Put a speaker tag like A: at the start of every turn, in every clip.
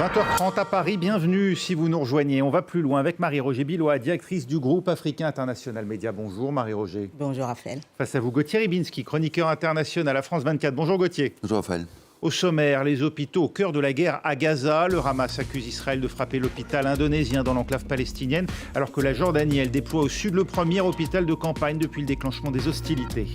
A: 20h30 à Paris, bienvenue si vous nous rejoignez. On va plus loin avec Marie-Roger Bilois, directrice du groupe Africain International Média. Bonjour Marie-Roger.
B: Bonjour Raphaël.
A: Face à vous Gauthier Ribinski, chroniqueur international à France 24. Bonjour Gauthier.
C: Bonjour Raphaël.
A: Au sommaire, les hôpitaux au cœur de la guerre à Gaza. Le Hamas accuse Israël de frapper l'hôpital indonésien dans l'enclave palestinienne, alors que la Jordanie, elle déploie au sud le premier hôpital de campagne depuis le déclenchement des hostilités.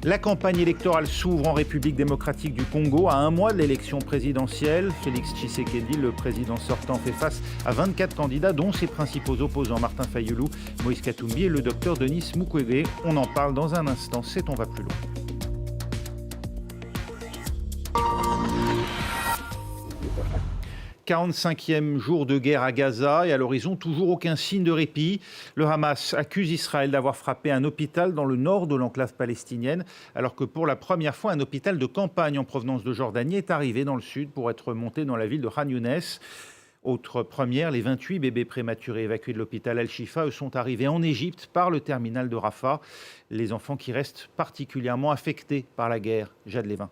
A: La campagne électorale s'ouvre en République démocratique du Congo à un mois de l'élection présidentielle. Félix Tshisekedi, le président sortant, fait face à 24 candidats, dont ses principaux opposants Martin Fayulu, Moïse Katumbi et le docteur Denis Mukwege. On en parle dans un instant, c'est On va plus loin. « 45e jour de guerre à Gaza et à l'horizon, toujours aucun signe de répit. Le Hamas accuse Israël d'avoir frappé un hôpital dans le nord de l'enclave palestinienne, alors que pour la première fois, un hôpital de campagne en provenance de Jordanie est arrivé dans le sud pour être monté dans la ville de Khan Younes. Autre première, les 28 bébés prématurés évacués de l'hôpital Al-Shifa sont arrivés en Égypte par le terminal de Rafah. Les enfants qui restent particulièrement affectés par la guerre. Jade Lévin.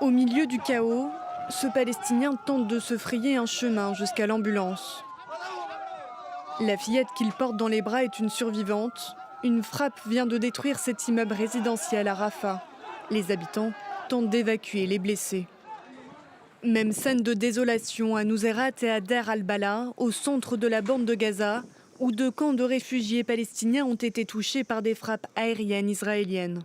D: Au milieu du chaos, ce Palestinien tente de se frayer un chemin jusqu'à l'ambulance. La fillette qu'il porte dans les bras est une survivante. Une frappe vient de détruire cet immeuble résidentiel à Rafah. Les habitants tentent d'évacuer les blessés. Même scène de désolation à Nuseirat et à Deir al-Balah, au centre de la bande de Gaza, où 2 camps de réfugiés palestiniens ont été touchés par des frappes aériennes israéliennes.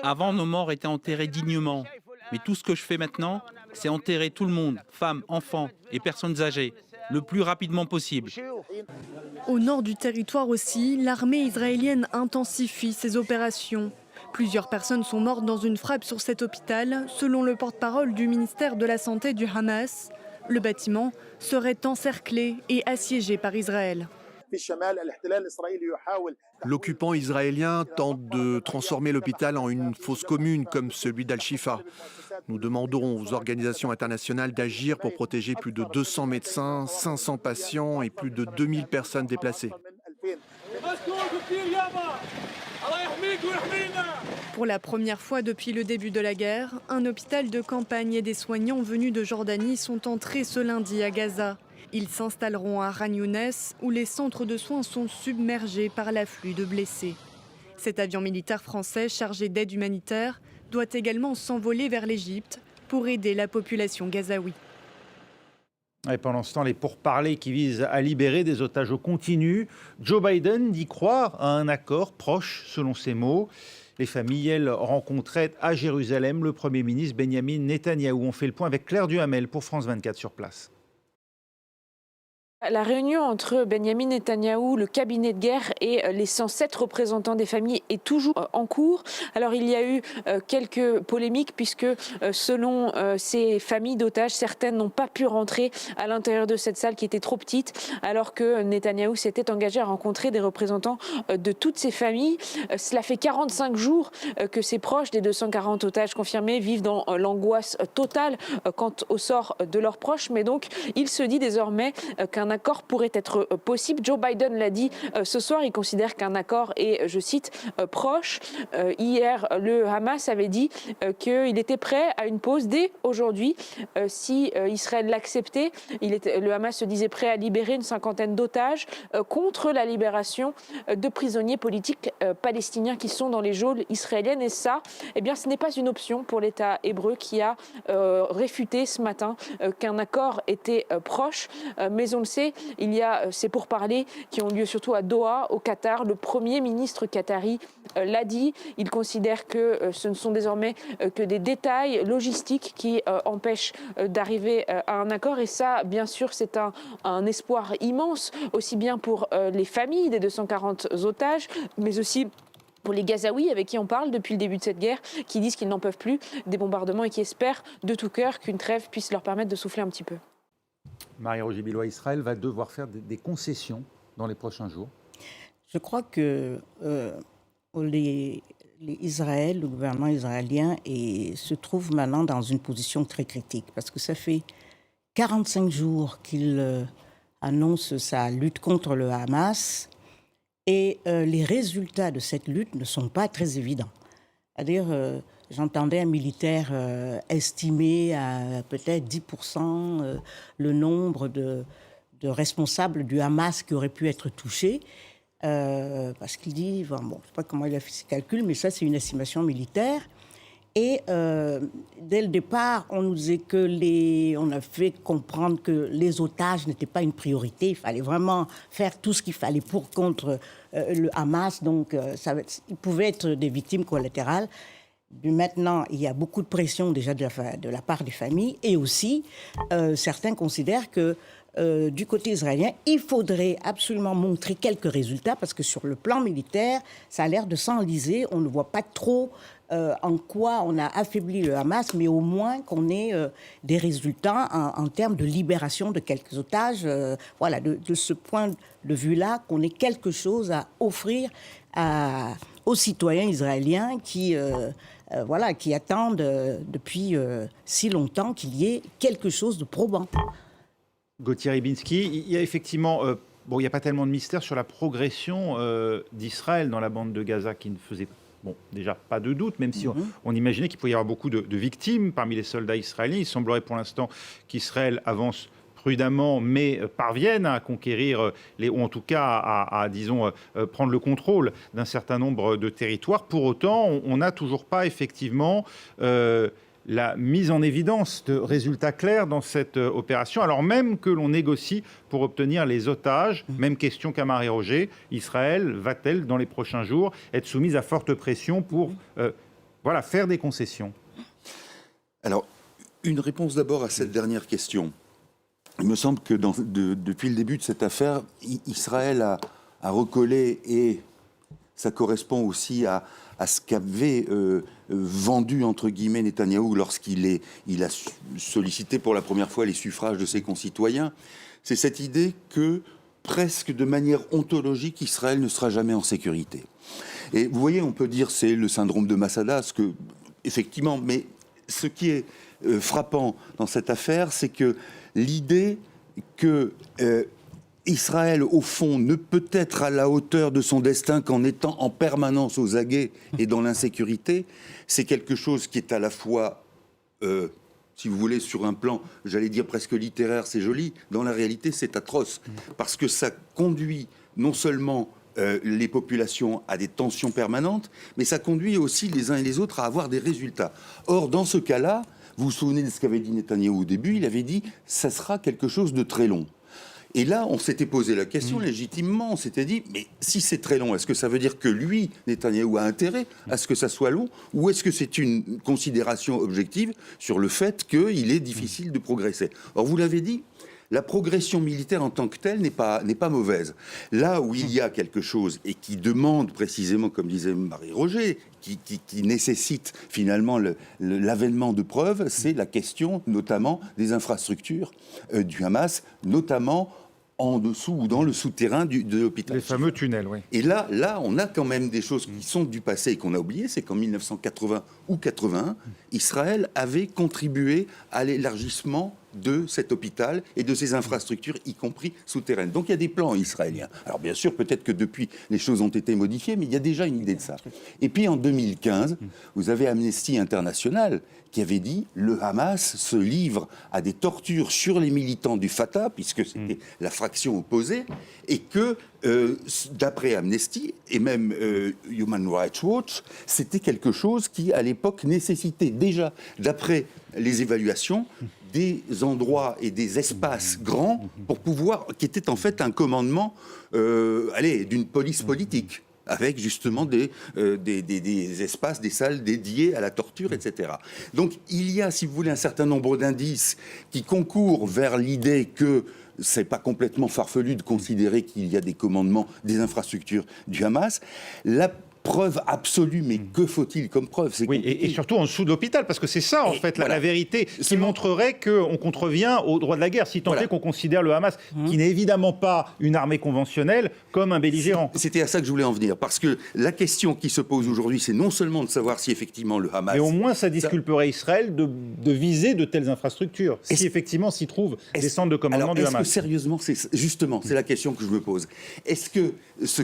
E: Avant, nos morts étaient enterrés dignement. Mais tout ce que je fais maintenant, c'est enterrer tout le monde, femmes, enfants et personnes âgées, le plus rapidement possible.
D: Au nord du territoire aussi, l'armée israélienne intensifie ses opérations. Plusieurs personnes sont mortes dans une frappe sur cet hôpital, selon le porte-parole du ministère de la Santé du Hamas. Le bâtiment serait encerclé et assiégé par Israël.
F: L'occupant israélien tente de transformer l'hôpital en une fosse commune comme celui d'Al-Shifa. Nous demandons aux organisations internationales d'agir pour protéger plus de 200 médecins, 500 patients et plus de 2000 personnes déplacées.
D: Pour la première fois depuis le début de la guerre, un hôpital de campagne et des soignants venus de Jordanie sont entrés ce lundi à Gaza. Ils s'installeront à Khan Younes, où les centres de soins sont submergés par l'afflux de blessés. Cet avion militaire français chargé d'aide humanitaire doit également s'envoler vers l'Égypte pour aider la population gazaoui.
A: Et pendant ce temps, les pourparlers qui visent à libérer des otages continuent. Joe Biden dit croire à un accord proche, selon ses mots. Les familles, elles, rencontraient à Jérusalem le Premier ministre Benyamin Netanyahou. On fait le point avec Claire Duhamel pour France 24 sur place.
G: La réunion entre Benyamin Netanyahou, le cabinet de guerre et les 107 représentants des familles est toujours en cours. Alors il y a eu quelques polémiques puisque selon ces familles d'otages, certaines n'ont pas pu rentrer à l'intérieur de cette salle qui était trop petite alors que Netanyahou s'était engagé à rencontrer des représentants de toutes ces familles. Cela fait 45 jours que ces proches des 240 otages confirmés vivent dans l'angoisse totale quant au sort de leurs proches. Mais donc il se dit désormais qu'un accord pourrait être possible. Joe Biden l'a dit ce soir, il considère qu'un accord est, je cite, proche. Hier, le Hamas avait dit qu'il était prêt à une pause dès aujourd'hui si Israël l'acceptait. Le Hamas se disait prêt à libérer une 50aine d'otages contre la libération de prisonniers politiques palestiniens qui sont dans les geôles israéliennes. Et ça, eh bien, ce n'est pas une option pour l'État hébreu qui a réfuté ce matin qu'un accord était proche. Mais on le sait, il y a ces pourparlers qui ont lieu surtout à Doha, au Qatar. Le Premier ministre qatari l'a dit. Il considère que ce ne sont désormais que des détails logistiques qui empêchent d'arriver à un accord. Et ça, bien sûr, c'est un espoir immense, aussi bien pour les familles des 240 otages, mais aussi pour les Gazaouis avec qui on parle depuis le début de cette guerre, qui disent qu'ils n'en peuvent plus des bombardements et qui espèrent de tout cœur qu'une trêve puisse leur permettre de souffler un petit peu.
A: Marie-Roger Bilois, Israël va devoir faire des concessions dans les prochains jours.
B: Je crois que le gouvernement israélien se trouve maintenant dans une position très critique parce que ça fait 45 jours qu'il annonce sa lutte contre le Hamas et les résultats de cette lutte ne sont pas très évidents. C'est-à-dire j'entendais un militaire estimer à peut-être 10% le nombre de responsables du Hamas qui auraient pu être touchés. Parce qu'il dit, bon, je ne sais pas comment il a fait ses calculs, mais ça, c'est une estimation militaire. Et dès le départ, on nous disait on a fait comprendre que les otages n'étaient pas une priorité. Il fallait vraiment faire tout ce qu'il fallait contre le Hamas. Donc, il pouvait être des victimes collatérales. Maintenant, il y a beaucoup de pression déjà de la part des familles. Et aussi, certains considèrent que du côté israélien, il faudrait absolument montrer quelques résultats parce que sur le plan militaire, ça a l'air de s'enliser. On ne voit pas trop en quoi on a affaibli le Hamas, mais au moins qu'on ait des résultats en termes de libération de quelques otages. Voilà, de ce point de vue-là, qu'on ait quelque chose à offrir aux citoyens israéliens qui attendent depuis si longtemps qu'il y ait quelque chose de probant.
A: Gauthier Rybinski, il y a effectivement, il n'y a pas tellement de mystère sur la progression d'Israël dans la bande de Gaza qui ne faisait déjà pas de doute, même si on imaginait qu'il pouvait y avoir beaucoup de victimes parmi les soldats israéliens. Il semblerait pour l'instant qu'Israël avance prudemment, mais parviennent à conquérir, ou en tout cas à prendre le contrôle d'un certain nombre de territoires. Pour autant, on n'a toujours pas effectivement la mise en évidence de résultats clairs dans cette opération, alors même que l'on négocie pour obtenir les otages. Même question qu'à Marie-Roger. Israël va-t-elle, dans les prochains jours, être soumise à forte pression pour faire des concessions?
C: Alors, une réponse d'abord à cette dernière question. Il me semble que depuis le début de cette affaire, Israël a recollé, et ça correspond aussi à ce qu'avait vendu, entre guillemets, Netanyahou lorsqu'il a sollicité pour la première fois les suffrages de ses concitoyens. C'est cette idée que, presque de manière ontologique, Israël ne sera jamais en sécurité. Et vous voyez, on peut dire c'est le syndrome de Masada, effectivement, mais ce qui est frappant dans cette affaire, c'est que l'idée que Israël, au fond, ne peut être à la hauteur de son destin qu'en étant en permanence aux aguets et dans l'insécurité, c'est quelque chose qui est à la fois, si vous voulez, sur un plan, j'allais dire presque littéraire, c'est joli, dans la réalité, c'est atroce, parce que ça conduit non seulement les populations à des tensions permanentes, mais ça conduit aussi les uns et les autres à avoir des résultats. Or, dans ce cas-là, vous vous souvenez de ce qu'avait dit Netanyahou au début, il avait dit « ça sera quelque chose de très long ». Et là, on s'était posé la question légitimement, on s'était dit, mais si c'est très long, est-ce que ça veut dire que lui, Netanyahou, a intérêt à ce que ça soit long, ou est-ce que c'est une considération objective sur le fait qu'il est difficile de progresser? Or, vous l'avez dit, la progression militaire en tant que telle n'est pas mauvaise. Là où il y a quelque chose, et qui demande précisément, comme disait Marie-Roger, qui nécessite finalement l'avènement de preuves, c'est la question notamment des infrastructures du Hamas, notamment en dessous ou dans le souterrain de l'hôpital.
A: Les fameux tunnels, oui.
C: Et là, on a quand même des choses qui sont du passé et qu'on a oubliées. C'est qu'en 1980 ou 81, Israël avait contribué à l'élargissement de cet hôpital et de ses infrastructures, y compris souterraines. Donc il y a des plans israéliens. Alors bien sûr, peut-être que depuis, les choses ont été modifiées, mais il y a déjà une idée de ça. Et puis en 2015, vous avez Amnesty International qui avait dit « le Hamas se livre à des tortures sur les militants du Fatah », puisque c'était la fraction opposée, et que, d'après Amnesty, et même Human Rights Watch, c'était quelque chose qui, à l'époque, nécessitait déjà, d'après les évaluations, des endroits et des espaces grands pour pouvoir, qui était en fait un commandement d'une police politique, avec justement des espaces, des salles dédiées à la torture, etc. Donc il y a, si vous voulez, un certain nombre d'indices qui concourent vers l'idée que c'est pas complètement farfelu de considérer qu'il y a des commandements des infrastructures du Hamas. La preuve absolue, mais que faut-il comme preuve?
A: Et surtout en dessous de l'hôpital, parce que c'est ça, en fait, la vérité qui montrerait qu'on contrevient au droit de la guerre, si tant est qu'on considère le Hamas, qui n'est évidemment pas une armée convensitionnelle, comme un belligérant.
C: C'était à ça que je voulais en venir, parce que la question qui se pose aujourd'hui, c'est non seulement de savoir si effectivement le Hamas...
A: Mais au moins, ça disculperait Israël de viser de telles infrastructures, si effectivement s'y trouvent des centres de commandement du Hamas.
C: Est-ce que sérieusement, c'est la question que je me pose. Est-ce que ce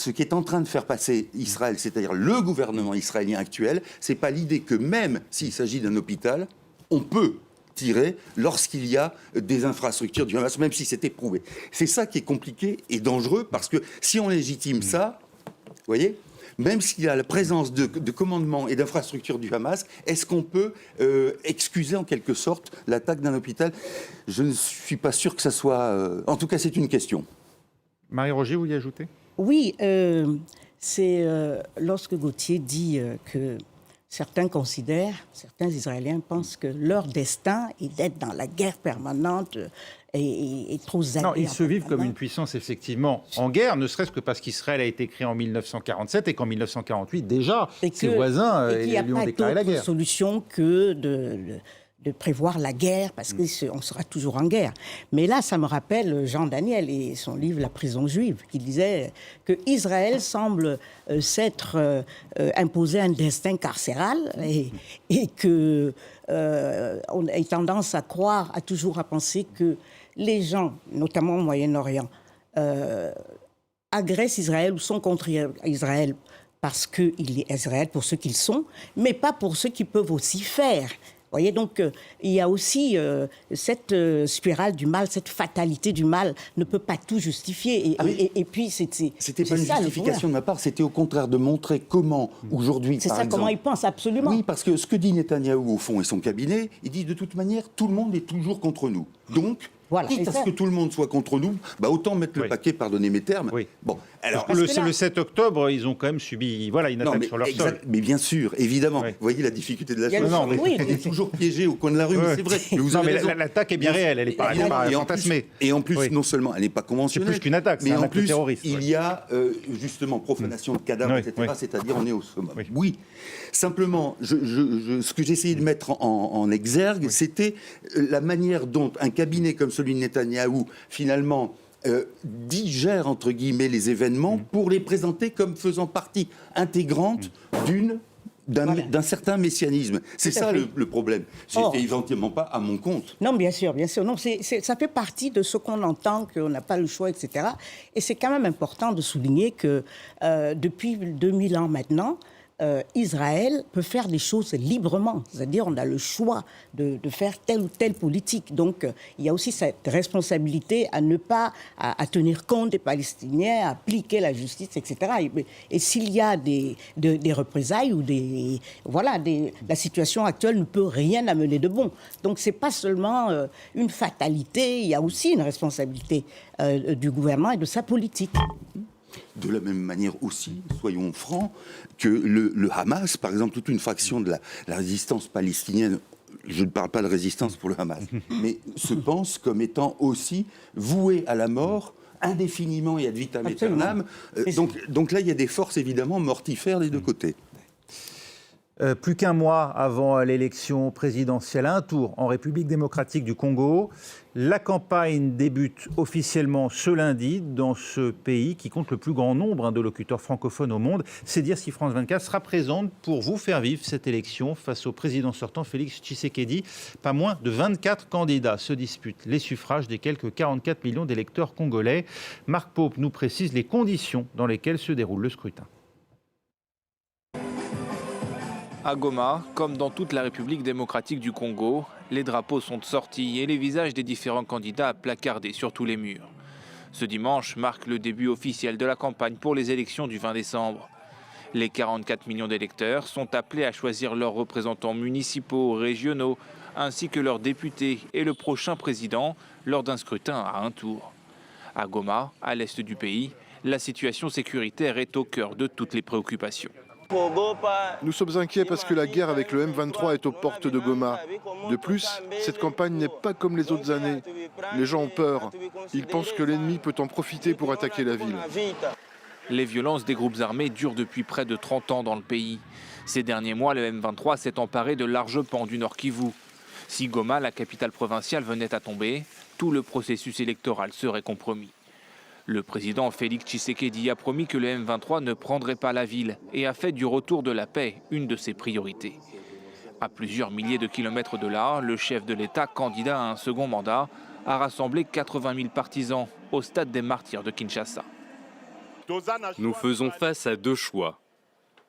C: qui est en train de faire passer Israël d'Israël, c'est-à-dire le gouvernement israélien actuel, c'est pas l'idée que même s'il s'agit d'un hôpital, on peut tirer lorsqu'il y a des infrastructures du Hamas, même si c'est éprouvé. C'est ça qui est compliqué et dangereux, parce que si on légitime ça, vous voyez, même s'il y a la présence de commandements et d'infrastructures du Hamas, est-ce qu'on peut excuser en quelque sorte l'attaque d'un hôpital? Je ne suis pas sûr que ça soit... En tout cas, c'est une question.
A: Marie-Roger, vous y ajoutez?
B: Oui, c'est lorsque Gauthier dit que certains Israéliens pensent que leur destin est d'être dans la guerre permanente et trop zappé.
A: Non, ils se vivent comme une puissance effectivement en guerre, ne serait-ce que parce qu'Israël a été créé en 1947 et qu'en 1948 déjà, ses voisins lui ont déclaré la guerre.
B: Il n'y a pas d'autre solution que de prévoir la guerre, parce qu'on sera toujours en guerre. Mais là, ça me rappelle Jean Daniel et son livre « La prison juive », qui disait que Israël semble s'être imposé un destin carcéral et que on a tendance à croire, à penser que les gens, notamment au Moyen-Orient, agressent Israël ou sont contre Israël parce qu'il est Israël pour ce qu'ils sont, mais pas pour ce qu'ils peuvent aussi faire. Vous voyez, donc il y a aussi cette spirale du mal, cette fatalité du mal ne peut pas tout justifier. Et puis c'était
C: pas une justification de ma part, c'était au contraire de montrer comment aujourd'hui,
B: c'est
C: par
B: ça,
C: exemple,
B: comment ils pensent, absolument.
C: Oui, parce que ce que dit Netanyahou au fond et son cabinet, il dit de toute manière, tout le monde est toujours contre nous. Donc,
B: voilà,
C: quitte à ce que tout le monde soit contre nous, bah autant mettre le paquet, pardonnez mes termes.
A: Oui.
C: Bon, alors
A: le 7 octobre, ils ont quand même subi une attaque sur leur sol.
C: Mais bien sûr, évidemment. Vous voyez la difficulté de la chose. On est toujours piégé au coin de la rue, c'est vrai. Mais
A: l'attaque est bien réelle, elle n'est pas fantasmée.
C: Et en plus, non seulement elle n'est pas conventionnelle,
A: c'est plus qu'une attaque, c'est un acte terroriste.
C: Il y a justement profanation de cadavres, etc. C'est-à-dire on est au summum. Oui. Simplement, ce que j'essayais de mettre en exergue, c'était la manière dont un cabinet comme celui de Netanyahou, finalement, digère, entre guillemets, les événements pour les présenter comme faisant partie intégrante d'un certain messianisme. C'est ça le problème. C'est éventuellement pas à mon compte.
B: Non, bien sûr. Non, ça fait partie de ce qu'on entend, qu'on n'a pas le choix, etc. Et c'est quand même important de souligner que depuis 2000 ans maintenant, Israël peut faire des choses librement. C'est-à-dire, on a le choix de faire telle ou telle politique. Donc, il y a aussi cette responsabilité à ne pas à tenir compte des Palestiniens, à appliquer la justice, etc. Et s'il y a des représailles ou la situation actuelle ne peut rien amener de bon. Donc, c'est pas seulement une fatalité. Il y a aussi une responsabilité du gouvernement et de sa politique.
C: De la même manière aussi, soyons francs, que le Hamas, par exemple, toute une fraction de la résistance palestinienne, je ne parle pas de résistance pour le Hamas, mais se pense comme étant aussi vouée à la mort indéfiniment et ad vitam aeternam. Donc là, il y a des forces évidemment mortifères des deux côtés.
A: Plus qu'un mois avant l'élection présidentielle, un tour en République démocratique du Congo. La campagne débute officiellement ce lundi dans ce pays qui compte le plus grand nombre de locuteurs francophones au monde. C'est dire si France 24 sera présente pour vous faire vivre cette élection face au président sortant Félix Tshisekedi. Pas moins de 24 candidats se disputent les suffrages des quelques 44 millions d'électeurs congolais. Marc Pope nous précise les conditions dans lesquelles se déroule le scrutin.
H: À Goma, comme dans toute la République démocratique du Congo, les drapeaux sont sortis et les visages des différents candidats placardés sur tous les murs. Ce dimanche marque le début officiel de la campagne pour les élections du 20 décembre. Les 44 millions d'électeurs sont appelés à choisir leurs représentants municipaux, régionaux, ainsi que leurs députés et le prochain président lors d'un scrutin à un tour. À Goma, à l'est du pays, la situation sécuritaire est au cœur de toutes les préoccupations.
I: Nous sommes inquiets parce que la guerre avec le M23 est aux portes de Goma. De plus, cette campagne n'est pas comme les autres années. Les gens ont peur. Ils pensent que l'ennemi peut en profiter pour attaquer la ville.
H: Les violences des groupes armés durent depuis près de 30 ans dans le pays. Ces derniers mois, le M23 s'est emparé de larges pans du Nord Kivu. Si Goma, la capitale provinciale, venait à tomber, tout le processus électoral serait compromis. Le président Félix Tshisekedi a promis que le M23 ne prendrait pas la ville et a fait du retour de la paix une de ses priorités. À plusieurs milliers de kilomètres de là, le chef de l'État, candidat à un second mandat, a rassemblé 80 000 partisans au stade des Martyrs de Kinshasa.
J: Nous faisons face à deux choix.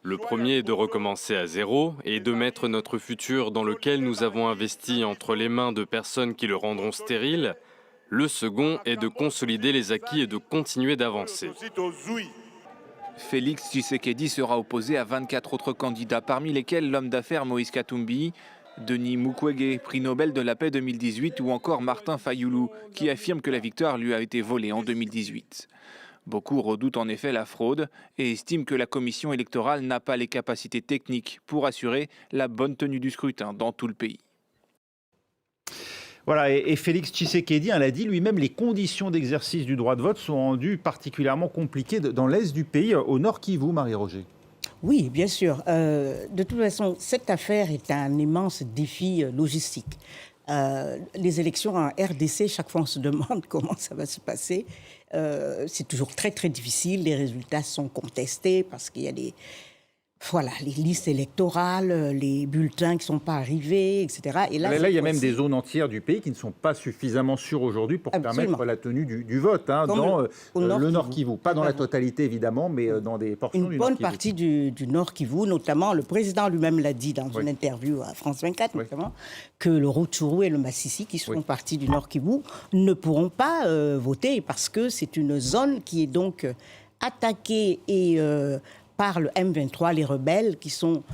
J: Le premier est de recommencer à zéro et de mettre notre futur dans lequel nous avons investi entre les mains de personnes qui le rendront stérile. Le second est de consolider les acquis et de continuer d'avancer.
H: Félix Tshisekedi sera opposé à 24 autres candidats, parmi lesquels l'homme d'affaires Moïse Katumbi, Denis Mukwege, prix Nobel de la paix 2018, ou encore Martin Fayulu, qui affirme que la victoire lui a été volée en 2018. Beaucoup redoutent en effet la fraude et estiment que la commission électorale n'a pas les capacités techniques pour assurer la bonne tenue du scrutin dans tout le pays.
A: Voilà, et Félix Tshisekedi l'a dit lui-même, les conditions d'exercice du droit de vote sont rendues particulièrement compliquées dans l'est du pays, au Nord Kivu, Marie-Roger.
B: Oui, bien sûr. De toute façon, cette affaire est un immense défi logistique. Les élections en RDC, chaque fois on se demande comment ça va se passer. C'est toujours très très difficile. Les résultats sont contestés parce qu'il y a les listes électorales, les bulletins qui ne sont pas arrivés, etc. Et
A: là, il y a même des zones entières du pays qui ne sont pas suffisamment sûres aujourd'hui pour permettre la tenue du vote dans le Nord Kivu. Pas dans la totalité, évidemment, mais dans des portions du Nord Kivu.
B: Une bonne partie du Nord Kivu, notamment, le président lui-même l'a dit dans une interview à France 24, notamment, que le Rutshuru et le Massissi, qui font partie du Nord Kivu, ne pourront pas voter parce que c'est une zone qui est donc attaquée et par le M23, les rebelles qui sont,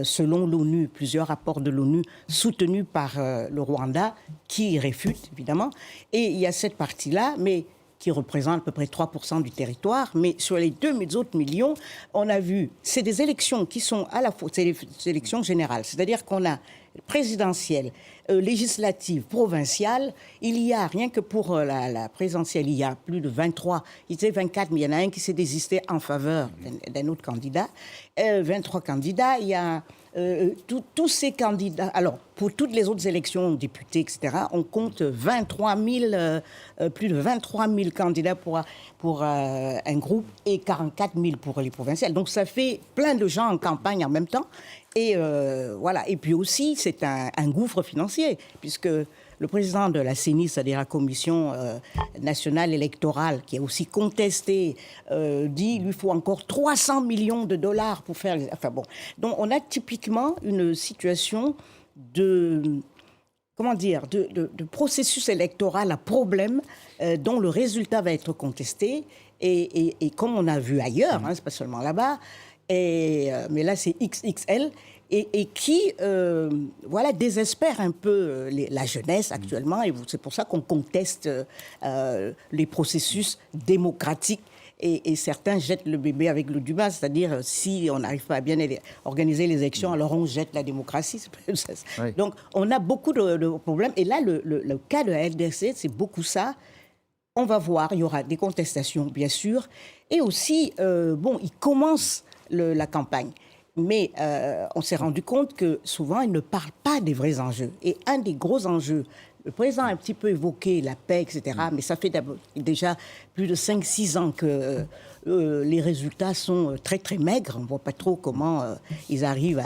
B: selon l'ONU, plusieurs rapports de l'ONU, soutenus par le Rwanda, qui réfutent, évidemment. Et il y a cette partie-là, mais qui représente à peu près 3% du territoire. Mais sur les 2 autres millions, on a vu, c'est des élections qui sont à la fois, c'est des élections générales. C'est-à-dire qu'on a présidentielle, législative, provinciale. Il y a, rien que pour la présidentielle, il y a plus de 23, il était 24, mais il y en a un qui s'est désisté en faveur d'un autre candidat. 23 candidats, il y a tous ces candidats. Alors, pour toutes les autres élections, députés, etc., on compte plus de 23 000 candidats pour un groupe et 44 000 pour les provinciales. Donc, ça fait plein de gens en campagne en même temps. Et voilà. Et puis aussi, c'est un gouffre financier, puisque le président de la CENI, c'est-à-dire la Commission nationale électorale, qui a aussi contesté, dit qu'il lui faut encore 300 millions de dollars pour faire... Enfin bon. Donc on a typiquement une situation de processus électoral à problème dont le résultat va être contesté. Et comme on a vu ailleurs, c'est pas seulement là-bas, mais là c'est XXL, et qui désespère un peu la jeunesse actuellement, et c'est pour ça qu'on conteste les processus démocratiques, et certains jettent le bébé avec l'eau du bain, c'est-à-dire si on n'arrive pas à bien organiser les élections, alors on jette la démocratie. Oui. Donc on a beaucoup de problèmes, et là le cas de la RDC, c'est beaucoup ça. On va voir, il y aura des contestations bien sûr, et aussi il commence la campagne. Mais on s'est rendu compte que souvent, ils ne parlent pas des vrais enjeux. Et un des gros enjeux, le président a un petit peu évoqué la paix, etc., mais ça fait déjà plus de 5-6 ans que les résultats sont très, très maigres. On ne voit pas trop comment ils arrivent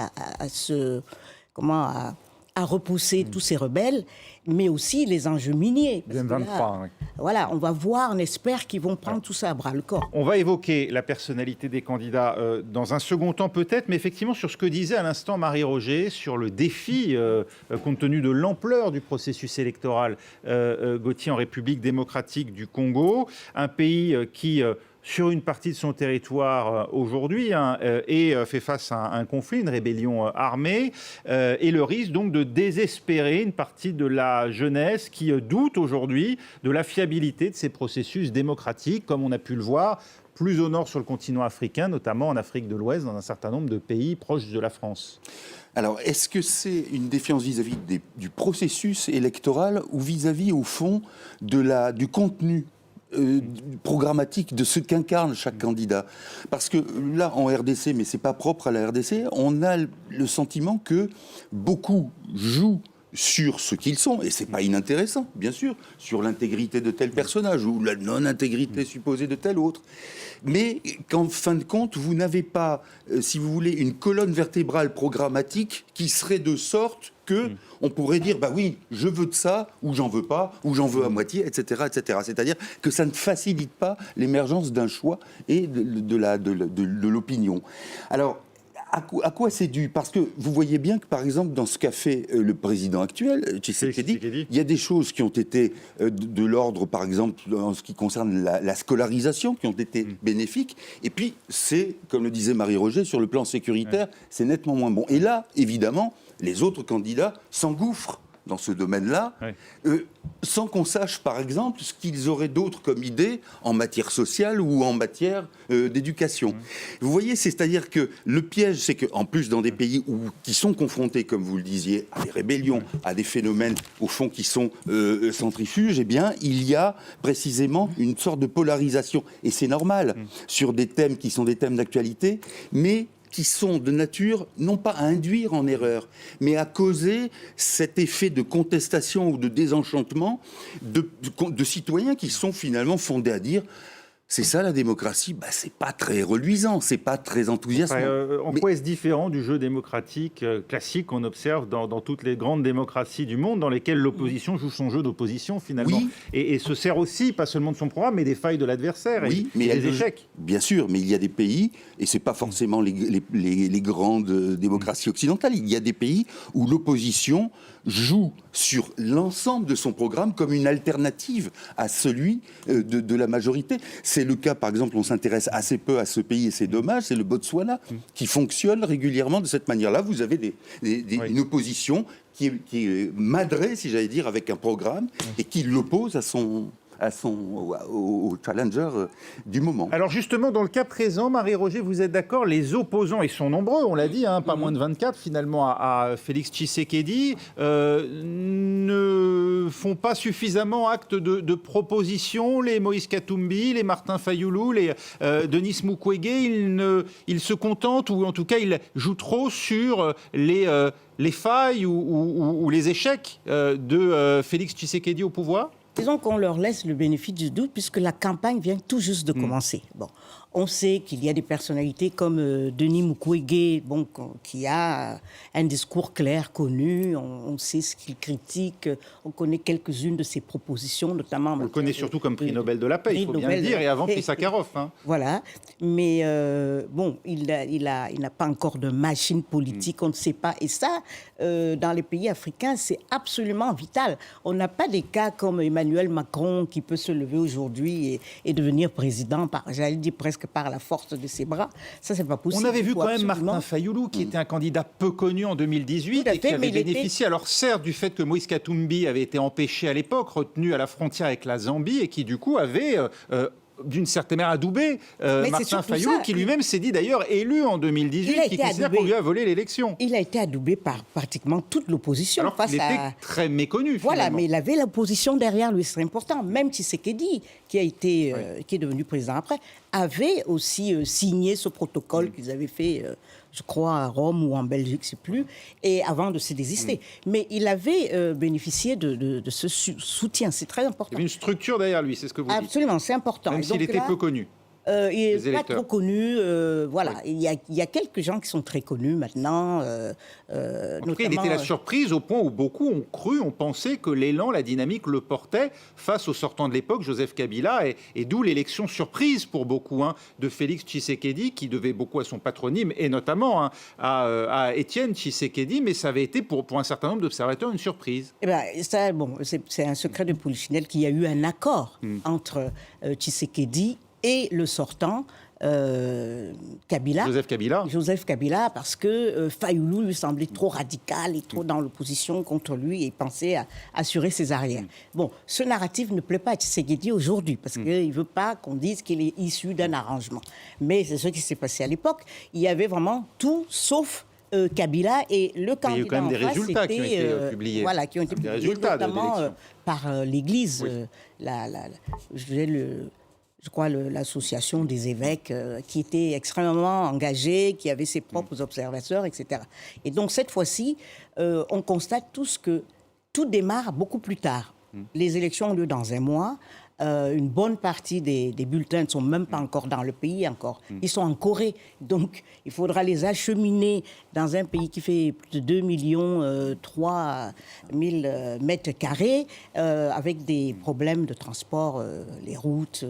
B: à repousser tous ces rebelles, mais aussi les enjeux miniers.
A: M23,
B: Voilà, on va voir, on espère qu'ils vont prendre tout ça à bras-le-corps.
A: On va évoquer la personnalité des candidats dans un second temps peut-être, mais effectivement sur ce que disait à l'instant Marie-Roger, sur le défi, compte tenu de l'ampleur du processus électoral, Gauthier, en République démocratique du Congo, un pays qui... sur une partie de son territoire aujourd'hui, et fait face à un conflit, une rébellion armée, et le risque donc de désespérer une partie de la jeunesse qui doute aujourd'hui de la fiabilité de ces processus démocratiques, comme on a pu le voir plus au nord sur le continent africain, notamment en Afrique de l'Ouest, dans un certain nombre de pays proches de la France.
C: Alors, est-ce que c'est une défiance vis-à-vis du processus électoral ou vis-à-vis, au fond, du contenu programmatique de ce qu'incarne chaque candidat? Parce que là, en RDC, mais c'est pas propre à la RDC, on a le sentiment que beaucoup jouent sur ce qu'ils sont, et c'est pas inintéressant, bien sûr, sur l'intégrité de tel personnage ou la non-intégrité supposée de tel autre, mais qu'en fin de compte, vous n'avez pas, si vous voulez, une colonne vertébrale programmatique qui serait de sorte que on pourrait dire, bah oui, je veux de ça, ou j'en veux pas, ou j'en veux à moitié, etc., etc. C'est-à-dire que ça ne facilite pas l'émergence d'un choix et de l'opinion. Alors, À quoi c'est dû? Parce que vous voyez bien que, par exemple, dans ce qu'a fait le président actuel, Tshisekedi, il y a des choses qui ont été de l'ordre, par exemple, en ce qui concerne la scolarisation, qui ont été bénéfiques. Et puis, c'est, comme le disait Marie-Roger, sur le plan sécuritaire, c'est nettement moins bon. Et là, évidemment, les autres candidats s'engouffrent dans ce domaine-là, sans qu'on sache, par exemple, ce qu'ils auraient d'autres comme idées en matière sociale ou en matière d'éducation. Vous voyez, c'est-à-dire que le piège, c'est qu'en plus, dans des pays qui sont confrontés, comme vous le disiez, à des rébellions, à des phénomènes, au fond, qui sont centrifuges, eh bien, il y a précisément une sorte de polarisation. Et c'est normal, sur des thèmes qui sont des thèmes d'actualité, mais qui sont de nature, non pas à induire en erreur, mais à causer cet effet de contestation ou de désenchantement de citoyens qui sont finalement fondés à dire c'est ça la démocratie, c'est pas très reluisant, c'est pas très enthousiasmant.
A: En quoi est-ce différent du jeu démocratique classique qu'on observe dans toutes les grandes démocraties du monde, dans lesquelles l'opposition joue son jeu d'opposition finalement, et se sert aussi, pas seulement de son programme, mais des failles de l'adversaire et des échecs.
C: Bien sûr, mais il y a des pays, et c'est pas forcément les grandes démocraties occidentales, il y a des pays où l'opposition joue sur l'ensemble de son programme comme une alternative à celui de la majorité. C'est le cas, par exemple, on s'intéresse assez peu à ce pays et c'est dommage, c'est le Botswana qui fonctionne régulièrement de cette manière-là. Vous avez une opposition qui est madrée, si j'allais dire, avec un programme et qui l'oppose au challenger du moment.
A: Alors justement, dans le cas présent, Marie-Roger, vous êtes d'accord, les opposants, ils sont nombreux, on l'a dit, pas moins de 24 finalement à Félix Tshisekedi, ne font pas suffisamment acte de proposition, les Moïse Katumbi, les Martin Fayoulou, les Denis Mukwege, ils se contentent, ou en tout cas ils jouent trop sur les failles ou les échecs de Félix Tshisekedi au pouvoir?
B: Disons qu'on leur laisse le bénéfice du doute puisque la campagne vient tout juste de commencer. Bon, on sait qu'il y a des personnalités comme Denis Mukwege, qui a un discours clair, connu, on sait ce qu'il critique, on connaît quelques-unes de ses propositions, notamment...
A: On le connaît surtout comme prix Nobel de la paix, il faut bien le dire, et avant prix Sakharov.
B: Voilà, mais il n'a pas encore de machine politique, on ne sait pas. Et ça, dans les pays africains, c'est absolument vital. On n'a pas des cas comme Emmanuel Macron qui peut se lever aujourd'hui et devenir président, j'allais dire presque par la force de ses bras. Ça, c'est pas possible.
A: On avait vu quand même Martin Fayoulou, qui était un candidat peu connu en 2018 et qui avait bénéficié, alors certes, du fait que Moïse Katumbi avait été empêché à l'époque, retenu à la frontière avec la Zambie, et qui du coup avait... d'une certaine manière adoubé Martin Fayoulou, qui lui-même s'est dit d'ailleurs élu en 2018, qui considère qu'on lui a volé l'élection.
B: Il a été adoubé par pratiquement toute l'opposition.
A: Alors qu'il était très méconnu,
B: Voilà,
A: finalement.
B: mais il avait l'opposition derrière lui, c'est important. Même Tshisekedi, qui est devenu président après, avait aussi signé ce protocole qu'ils avaient fait, je crois, à Rome ou en Belgique, je ne sais plus, et avant de se désister. Mais il avait bénéficié de ce soutien, c'est très important.
A: Il y avait une structure derrière lui, c'est ce que vous dites.
B: Absolument, c'est important.
A: Même s'il était peu connu.
B: Il n'est pas trop connu. Voilà. Il y a quelques gens qui sont très connus maintenant.
A: En tout cas, il était la surprise au point où beaucoup ont cru, ont pensé que l'élan, la dynamique le portait face au sortant de l'époque, Joseph Kabila, et d'où l'élection surprise pour beaucoup de Félix Tshisekedi, qui devait beaucoup à son patronyme, et notamment à Étienne Tshisekedi, mais ça avait été pour un certain nombre d'observateurs une surprise.
B: Eh ben, ça, c'est un secret de polichinelle qu'il y a eu un accord entre Tshisekedi et le sortant, Kabila. Joseph Kabila, parce que Fayoulou lui semblait trop radical et trop dans l'opposition contre lui et pensait à assurer ses arrières. Bon, ce narratif ne plaît pas à Tshisekedi aujourd'hui, parce qu'il ne veut pas qu'on dise qu'il est issu d'un arrangement. Mais c'est ce qui s'est passé à l'époque. Il y avait vraiment tout sauf Kabila, et le candidat.
A: Il y a eu quand même des résultats qui ont été publiés.
B: Voilà, qui ont été publiés, notamment par l'Église, je crois, l'association des évêques, qui était extrêmement engagée, qui avait ses propres observateurs, etc. Et donc, cette fois-ci, on constate tous que tout démarre beaucoup plus tard. Les élections ont lieu dans un mois. Une bonne partie des bulletins ne sont même pas encore dans le pays encore. Ils sont en Corée. Donc, il faudra les acheminer dans un pays qui fait plus de 2,3 millions mètres carrés, avec des problèmes de transport, les routes,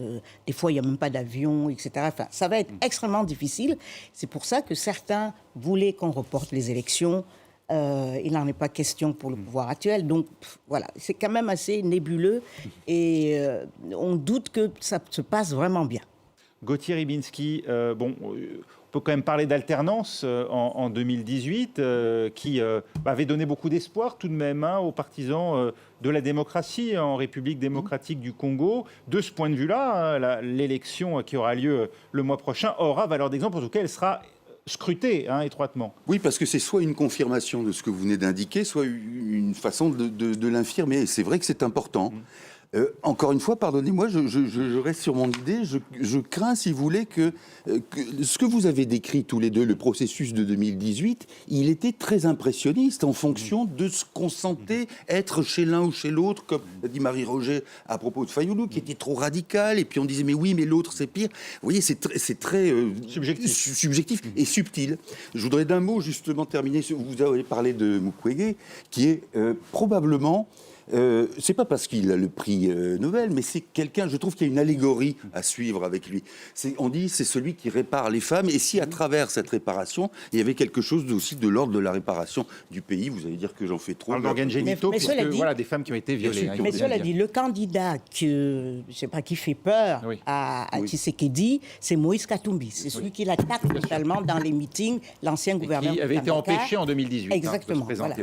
B: des fois il n'y a même pas d'avion, etc. Enfin, ça va être extrêmement difficile. C'est pour ça que certains voulaient qu'on reporte les élections. Il n'en est pas question pour le pouvoir actuel. Donc, voilà, c'est quand même assez nébuleux et on doute que ça se passe vraiment bien.
A: Gauthier Rybinski, on peut quand même parler d'alternance en 2018, qui avait donné beaucoup d'espoir tout de même aux partisans de la démocratie en République démocratique du Congo. De ce point de vue-là, l'élection qui aura lieu le mois prochain aura valeur d'exemple, en tout cas elle sera scruter étroitement.
C: Oui, parce que c'est soit une confirmation de ce que vous venez d'indiquer, soit une façon de l'infirmer. Et c'est vrai que c'est important. Encore une fois, pardonnez-moi, je reste sur mon idée. Je crains, si vous voulez, que ce que vous avez décrit tous les deux, le processus de 2018, il était très impressionniste en fonction de ce qu'on sentait être chez l'un ou chez l'autre, comme l'a dit Marie-Roger à propos de Fayoulou, qui était trop radical. Et puis on disait, mais oui, mais l'autre, c'est pire. Vous voyez, c'est très subjectif et subtil. Je voudrais d'un mot, justement, terminer. Vous avez parlé de Mukwege, qui est probablement... c'est pas parce qu'il a le prix Nobel, mais c'est quelqu'un, je trouve qu'il y a une allégorie à suivre avec lui. On dit c'est celui qui répare les femmes, et si à travers cette réparation, il y avait quelque chose aussi de l'ordre de la réparation du pays, vous allez dire que j'en fais trop.
A: Parle d'organes génitaux, puisque voilà, des femmes qui ont été violées.
B: Mais cela dit, le candidat que, je sais pas, qui fait peur à Tshisekedi, c'est Moïse Katumbi. C'est celui qui l'attaque totalement dans les meetings, l'ancien gouverneur.
A: Qui avait été empêché en 2018.
B: Exactement. Voilà.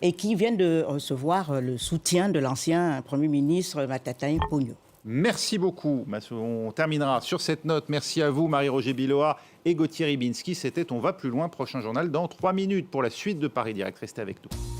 B: Et qui vient de recevoir le soutien de l'ancien Premier ministre Matata Pogno.
A: Merci beaucoup. On terminera sur cette note. Merci à vous, Marie-Roger Biloa et Gauthier Rybinski. C'était On va plus loin, prochain journal dans 3 minutes pour la suite de Paris Direct. Restez avec nous.